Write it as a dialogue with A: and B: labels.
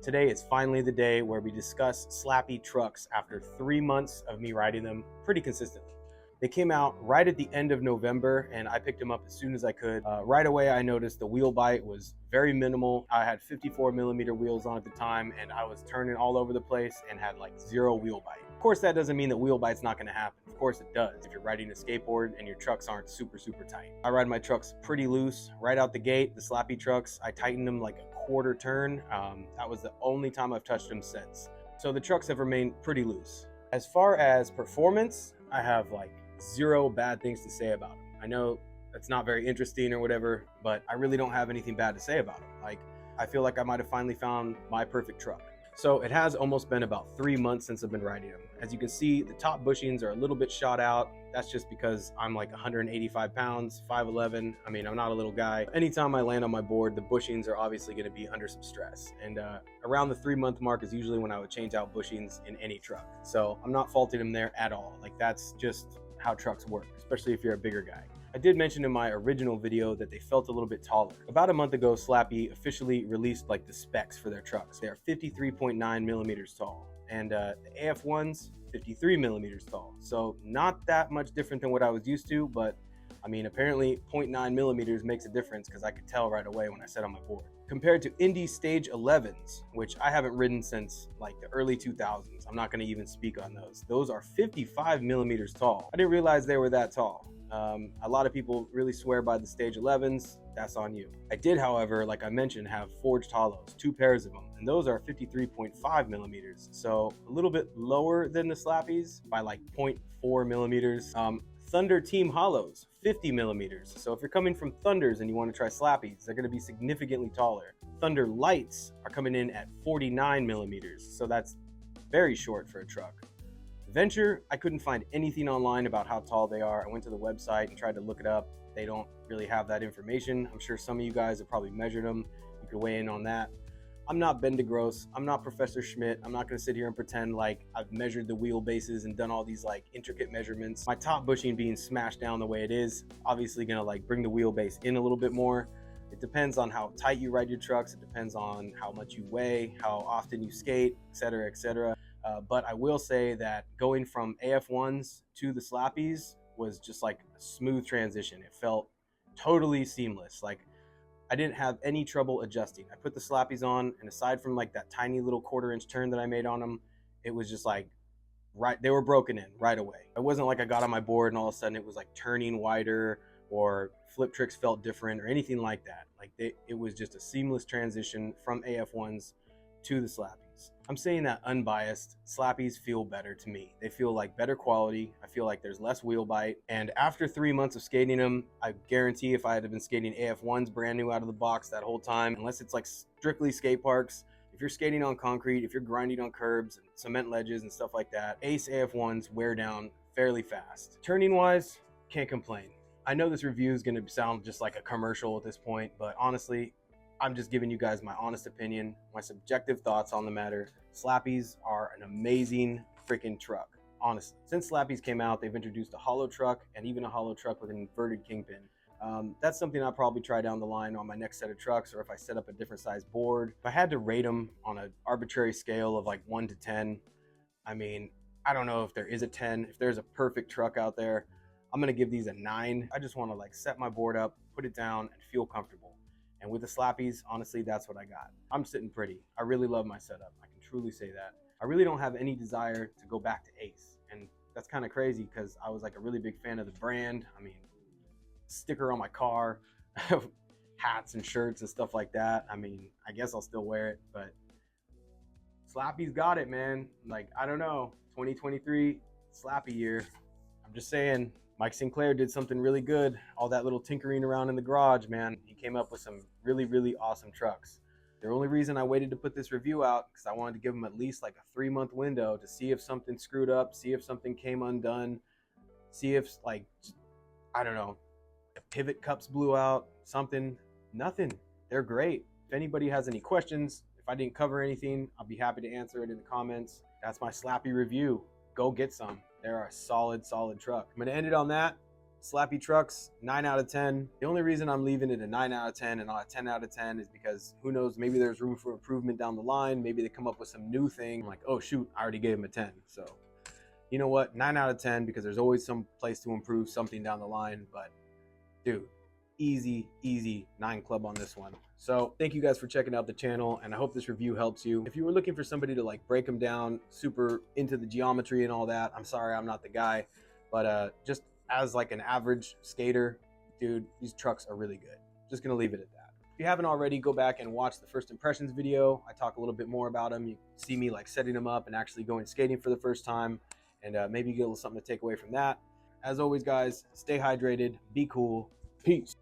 A: Today is finally the day where we discuss Slappy Trucks after 3 months of me riding them pretty consistently. They came out right at the end of November and I picked them up as soon as I could. Right away, I noticed the wheel bite was very minimal. I had 54 millimeter wheels on at the time and I was turning all over the place and had like zero wheel bite. Of course, that doesn't mean that wheel bite's not gonna happen. Of course it does if you're riding a skateboard and your trucks aren't super tight. I ride my trucks pretty loose. Right out the gate, the Slappy Trucks, I tightened them like a quarter turn. That was the only time I've touched them since. So the trucks have remained pretty loose. As far as performance, I have like zero bad things to say about them. I know that's not very interesting or whatever, but I really don't have anything bad to say about them. Like, I feel like I might have finally found my perfect truck. So it has almost been about 3 months since I've been riding them. As you can see, the top bushings are a little bit shot out. That's just because I'm like 185 pounds, 5'11". I mean, I'm not a little guy. Anytime I land on my board, the bushings are obviously going to be under some stress. And around the 3-month mark is usually when I would change out bushings in any truck. So I'm not faulting them there at all. Like, that's just how trucks work, especially if you're a bigger guy. I did mention in my original video that they felt a little bit taller. About a month ago, Slappy officially released like the specs for their trucks. They are 53.9 millimeters tall, and the AF1s 53 millimeters tall. So not that much different than what I was used to, but I mean, apparently 0.9 millimeters makes a difference because I could tell right away when I set on my board. Compared to Indy Stage 11s, which I haven't ridden since like the early 2000s. I'm not going to even speak on those. Those are 55 millimeters tall. I didn't realize they were that tall. A lot of people really swear by the Stage 11s. That's on you. I did, however, like I mentioned, have forged hollows, 2 pairs of them, and those are 53.5 millimeters. So a little bit lower than the Slappies by like 0.4 millimeters. Thunder Team Hollows, 50 millimeters. So if you're coming from Thunders and you want to try Slappies, they're going to be significantly taller. Thunder Lights are coming in at 49 millimeters. So that's very short for a truck. Venture, I couldn't find anything online about how tall they are. I went to the website and tried to look it up. They don't really have that information. I'm sure some of you guys have probably measured them. You could weigh in on that. I'm not Ben DeGrosse. I'm not Professor Schmidt. I'm not going to sit here and pretend like I've measured the wheelbases and done all these like intricate measurements. My top bushing being smashed down the way it is, obviously going to like bring the wheelbase in a little bit more. It depends on how tight you ride your trucks. It depends on how much you weigh, how often you skate, etc., etc. But I will say that going from AF1s to the Slappies was just like a smooth transition. It felt totally seamless. Like, I didn't have any trouble adjusting. I put the Slappies on, and aside from like that tiny little 1/4 inch turn that I made on them, it was just like, right, they were broken in right away. It wasn't like I got on my board and all of a sudden it was like turning wider or flip tricks felt different or anything like that. Like, it was just a seamless transition from AF1s to the Slappies. I'm saying that unbiased. Slappies feel better to me. They feel like better quality. I feel like there's less wheel bite. And after 3 months of skating them, I guarantee if I had been skating AF1s brand new out of the box that whole time, unless it's like strictly skate parks, if you're skating on concrete, if you're grinding on curbs and cement ledges and stuff like that, Ace AF1s wear down fairly fast. Turning wise, can't complain. I know this review is going to sound just like a commercial at this point, but honestly, I'm just giving you guys my honest opinion, my subjective thoughts on the matter. Slappies are an amazing freaking truck, honestly. Since Slappies came out, they've introduced a hollow truck and even a hollow truck with an inverted kingpin. That's something I'll probably try down the line on my next set of trucks, or if I set up a different size board. If I had to rate them on an arbitrary scale of like 1 to 10, I mean, I don't know if there is a 10. If there's a perfect truck out there, I'm gonna give these a 9. I just wanna like set my board up, put it down, and feel comfortable. And with the Slappies, honestly, that's what I got. I'm sitting pretty. I really love my setup. I can truly say that. I really don't have any desire to go back to Ace. And that's kind of crazy because I was like a really big fan of the brand. I mean, sticker on my car, hats and shirts and stuff like that. I mean, I guess I'll still wear it, but Slappy's got it, man. Like, I don't know, 2023 Slappy year. I'm just saying, Mike Sinclair did something really good. All that little tinkering around in the garage, man. He came up with some really awesome trucks. The only reason I waited to put this review out because I wanted to give him at least like a 3-month window to see if something screwed up, see if something came undone, see if like, I don't know, the pivot cups blew out, something. Nothing. They're great. If anybody has any questions, if I didn't cover anything, I'll be happy to answer it in the comments. That's my Slappy review. Go get some. They're a solid truck. I'm going to end it on that. Slappy Trucks, 9 out of 10. The only reason I'm leaving it a 9 out of 10 and not a 10 out of 10 is because who knows, maybe there's room for improvement down the line. Maybe they come up with some new thing. I'm like, oh shoot, I already gave him a 10. So you know what, 9 out of 10, because there's always some place to improve something down the line. But dude, easy 9 club on this one. So thank you guys for checking out the channel, and I hope this review helps you. If you were looking for somebody to like break them down super into the geometry and all that, I'm sorry, I'm not the guy. But just as like an average skater, dude, these trucks are really good. Just gonna leave it at that. If you haven't already, go back and watch the first impressions video. I talk a little bit more about them. You see me like setting them up and actually going skating for the first time, and maybe you get a little something to take away from that. As always, guys, stay hydrated, be cool, peace.